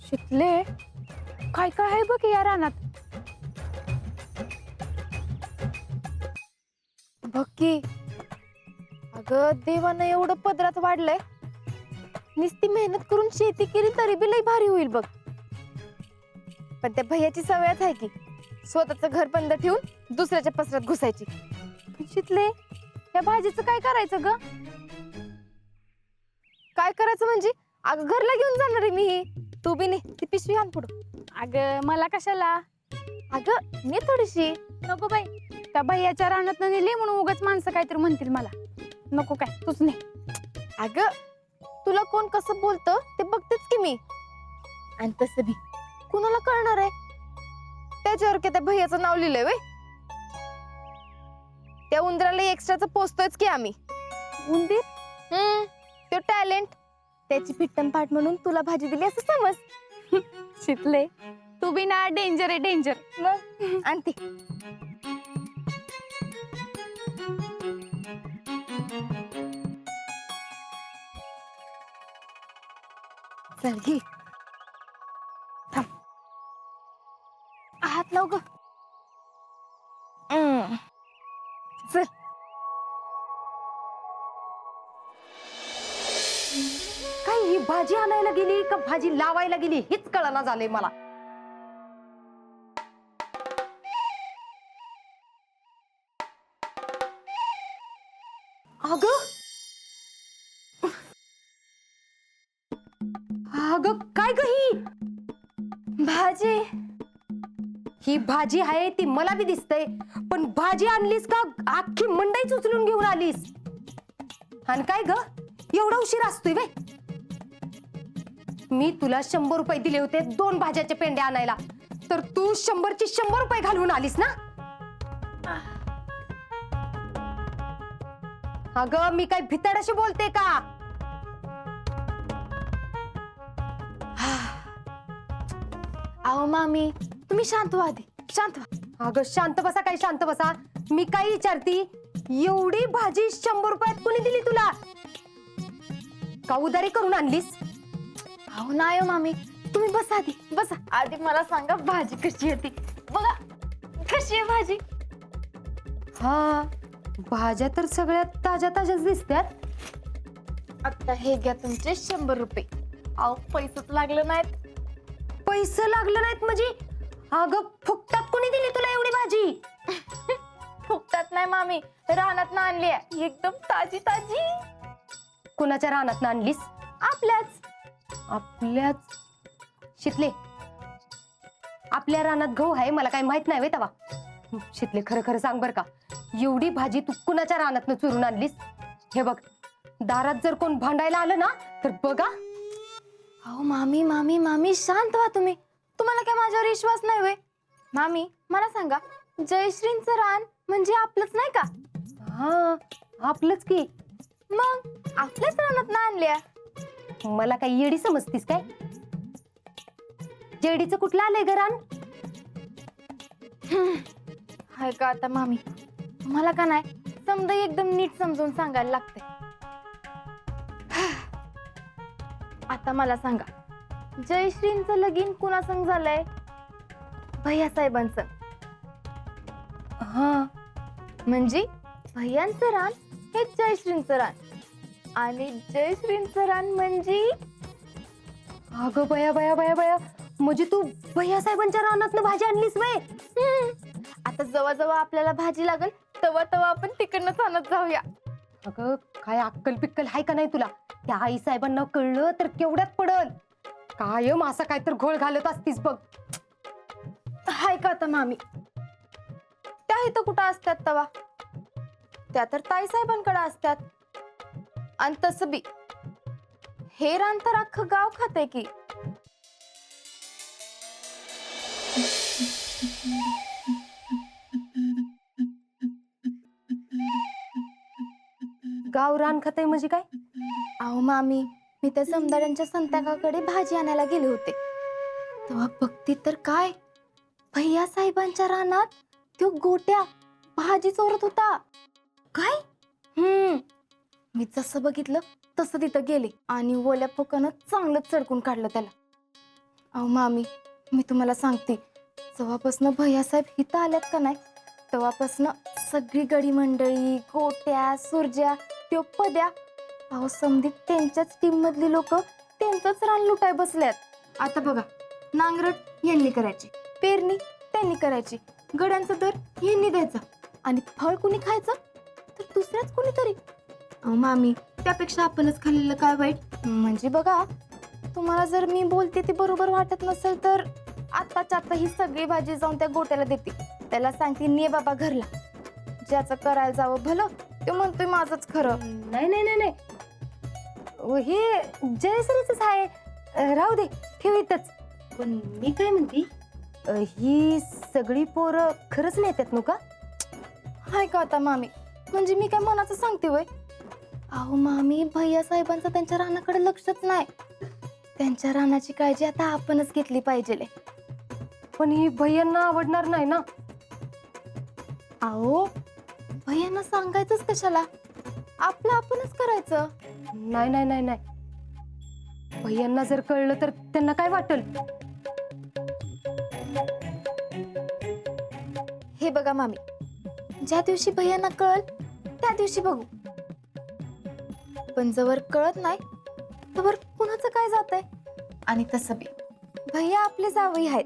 शिकले काय काय आहे बघ या रानात. बघ की अगं देवानं एवढं पदरात वाढलंय. नुसती मेहनत करून शेती केली तरी बी लई भारी होईल बघ. पण त्या भैयाची सवयच आहे की स्वतःच घर बंद ठेवून दुसऱ्याच्या पसरात घुसायची. शिकले या भाजीचं काय करायचं ग? काय करायचं म्हणजे अगं घरला घेऊन जाणार आहे मी. तू बी नाही ती पिशवी आण पुढं. अगं मला कशाला? अगं मी थोडीशी. नको बाई त्या भैयाच्या रानात नेली म्हणून उगाच माणसं काहीतरी म्हणतील मला. नको काय तूच नाही. अगं तुला कोण कसं बोलतं ते बघतेच की मी. आणि तसं बी कुणाला कळणार आहे त्याच्यावर की त्या भैयाचं नाव लिहिलंय वे. त्या उंदराला एक्स्ट्राचं पोचतोयच की आम्ही. उंदीर तो टॅलेंट त्याची पिट्टम पाठ म्हणून तुला भाजी दिली असं समज. शिकले तू बी ना डेंजर आहे डेंजर. मग आणते. चल घे थांब हात लाव ग. चल काय ही भाजी आणायला गेली का भाजी लावायला गेली हेच कळना झालंय मला. अगं अगं काय ग भाजी. ही भाजी आहे ती मला बी दिसतंय पण भाजी आणलीस का अख्खी मंडईच उचलून घेऊन आलीस? आणि काय ग एवढा उशीर असतोय वे? मी तुला 100 रुपये दिले होते 2 भाज्याचे पेंडे आणायला तर तू 100ची 100 रुपये घालवून आलीस ना. अगं मी काय भितडशी बोलते का? अहो मामी तुम्ही शांत व्हा आधी शांत व्हा. अगं शांत बसा काय शांत बसा. मी काय विचारती एवढी भाजी 100 रुपयात कोणी दिली तुला? का उधारी करून आणलीस? अहो नाही हो मामी तुम्ही बसा आधी बसा. आधी मला सांगा भाजी कशी होती. बघा कशी आहे भाजी. हा भाज्या तर सगळ्यात ताज्या ताज्याच दिसतात. आता हे घ्या तुमचे 100 रुपये. अहो पैसेच लागलं नाहीत. पैसे लागले नाहीत म्हणजे? अगं फुकटात कोणी दिली तुला एवढी भाजी? फुकटात नाही मामी रानात आणली आहे एकदम ताजी ताजी. कुणाच्या रानात आणलीस? आपल्याच. आपल्याच? शितले आपल्या रानात गहू आहे मला काही माहित नाही वे तवा. शितले खरं खरं सांग बर का एवढी भाजी तू कुणाच्या रानातनं चुरून आणलीस? हे बघ दारात जर कोण भांडायला आलं ना तर बघा. अहो मामी मामी मामी शांत व्हा तुम्ही. तुम्हाला काय माझ्यावर विश्वास नाही वे? मामी मला सांगा जयश्रींचं रान म्हणजे आपलंच नाही का? हा आपलंच की. मग आपल्याच रानात ना आणल्या. मला काही येडी समजतीस काय? जेडीचं कुठलं आलंय ग रान? हाय का आता मामी मला का नाही समजा एकदम नीट समजून सांगायला लागते. आता मला सांगा जयश्रींचं लगीन कुणासंग झालंय? भैया साहेबांचं. हा म्हणजे भैयांचं रान हे जयश्रींचं रान आणि जयश्रींचं रान म्हणजे. अगं बया बया बया बया म्हणजे तू भैया साहेबांच्या रानातनं भाजी आणलीस वे? आता जवळ जवळ आपल्याला भाजी लागल तेव्हा तेव्हा आपण तिकडनंच आणत जाऊया. अगं काय अक्कल पिक्कल हाय का नाही तुला? त्या आई साहेबांना कळलं तर केवढ्यात पडल. कायम असा काय तर घोळ घालत असतीस बघ. हाय का आता मामी त्या इथं कुठं असतात तवा? त्या तर ताई साहेबांकडे असतात. आणि तसं बी हे रान तर अख्खं गाव खाते की. गाव रान खाते म्हणजे काय? अहो मामी मी त्या समदारांच्या संत्याकाकडे भाजी आणायला गेले होते तेव्हा बघते तर काय भैया साहेबांच्या रानात तो गोट्या भाजी चोरत होता. काय? मी जसं बघितलं तसं तिथं गेले आणि ओल्या फोकानं चांगलंच चडकून काढलं त्याला. अहो मामी, मी तुम्हाला सांगते, जेव्हापासनं भैयासाहेब इथं आल्यात का नाही, तेव्हापासनं सगळी गडी मंडळी, गोट्या, सुरज्या, त्यो पद्या, अहो समधी त्यांच्याच टीम मधली लोक त्यांचंच रान लुटाय बसल्यात. आता बघा, नांगरट यांनी करायची, पेरणी त्यांनी करायची, गड्यांचा दर यांनी द्यायचा आणि फळ कुणी खायचं तर दुसऱ्याच कुणीतरी. अहो मामी, त्यापेक्षा आपणच खाल्लेलं काय वाईट. म्हणजे बघा, तुम्हाला जर मी बोलते ती बरोबर वाटत नसेल तर आत्ताच्या आता ही सगळी भाजी जाऊन त्या गोट्याला देते, त्याला सांगते ने बाबा घरला. ज्याचं करायला जावं भलं ते म्हणतोय माझंच खरं. नाही नाही नाही नाही, हे जयश्रीच आहे, राहू दे, ठेव इथंच. पण मी काय म्हणते, ही सगळी पोरं खरंच नेतात नु का? हाय का आता मामी, म्हणजे मी काय मनाचं सांगते वय. अहो मामी, भैया साहेबांचं त्यांच्या रानाकडे लक्षच नाही. त्यांच्या रानाची काळजी आता आपणच घेतली पाहिजे. पण ही भैयांना आवडणार नाही ना. अहो भैयांना सांगायचंच कशाला, आपलं आपणच करायचं. नाही नाही नाही नाही, भैयांना जर कळलं तर त्यांना काय वाटेल? हे बघा मामी, ज्या दिवशी भैयांना कळल त्या दिवशी बघू, पण जवळ कळत नाही तवर कुणाचं काय जातंय. आणि तसं बी भैया आपले जावई आहेत,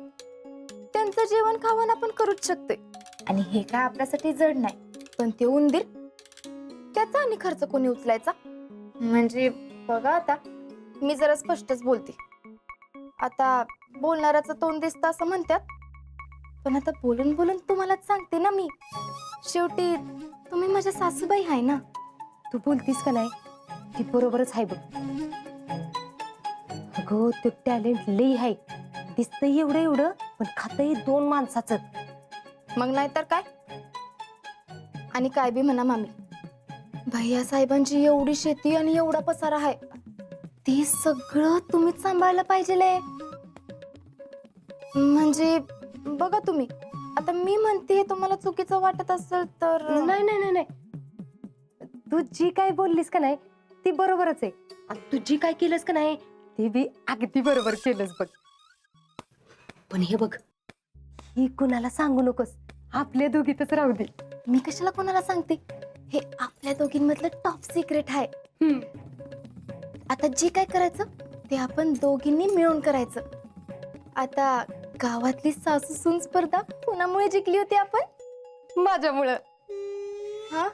त्यांचं जेवण खावण आपण करूच शकतोय. आणि हे काय आपल्यासाठी जड नाही, पण ते उंदीर, त्याचा आणि खर्च कोणी उचलायचा. म्हणजे बघा, आता मी जरा स्पष्टच बोलते. आता बोलणाऱ्याचं तोंड दिसतं असं म्हणतात, पण आता बोलून बोलून तुम्हालाच सांगते ना मी. शेवटी तुम्ही माझ्या सासूबाई आहे ना. तू बोलतीस का नाही ती बरोबरच आहे बघ. अगं ते टॅलेंट लई आहे, दिसतंय एवढं एवढं पण खातंय 2 माणसाचं. मग नाही तर काय. आणि काय बी म्हणा मामी, भैया साहेबांची एवढी शेती आणि एवढा पसारा आहे, ते सगळं तुम्हीच सांभाळलं पाहिजे. म्हणजे बघा तुम्ही, आता मी म्हणते तुम्हाला चुकीचं वाटत असेल तर. नाही नाही नाही नाही, तू जी काय बोललीस का नाही ती बरोबरच आहे, आणि तू जी काय केलंस का नाही ते बी अगदी बरोबर केलंस बघ. पण हे बघ, ही कुणाला सांगू नकोस, आपल्या दोघीतच राहू दे. मी कशाला कोणाला सांगते, हे आपल्या दोघींमधलं टॉप सिक्रेट आहे. आता जे काय करायचं ते आपण दोघींनी मिळून करायचं. आता गावातली सासू सून स्पर्धा कुणामुळे जिंकली होती आपण? माझ्यामुळं. हा,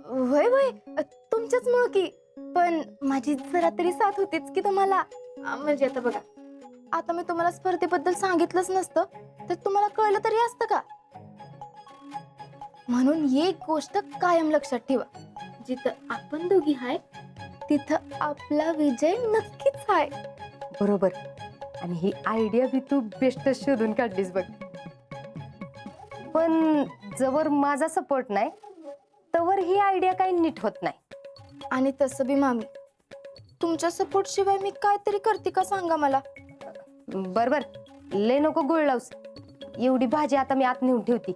होय होय, तुमच्याचमुळं की. पण माझी जरा तरी साथ होतीच की तुम्हाला. म्हणजे आता बघा, आता मी तुम्हाला स्पर्धेबद्दल सांगितलंच नसतं तर तुम्हाला कळलं तरी असतं का. म्हणून एक गोष्ट कायम लक्षात ठेवा, जिथं आपण दोघी हाय तिथं आपला विजय नक्कीच आहे. बरोबर, आणि ही आयडिया बी तू बेस्टच शोधून काढलीस बघ. पण जवळ माझा सपोर्ट नाही तवर ही आयडिया काही नीट होत नाही. आणि तसं बी मामी, तुमच्या सपोर्ट शिवाय मी काहीतरी करते का सांगा मला. बरोबर, लय नको गुळ लावस. एवढी भाजी आता मी आत नेऊन ठेवते.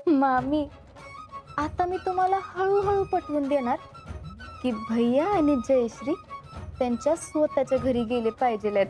मामी, आता मी तुम्हाला हळूहळू पटवून देणार की भैया आणि जयश्री त्यांच्या स्वतःच्या घरी गेले पाहिजे.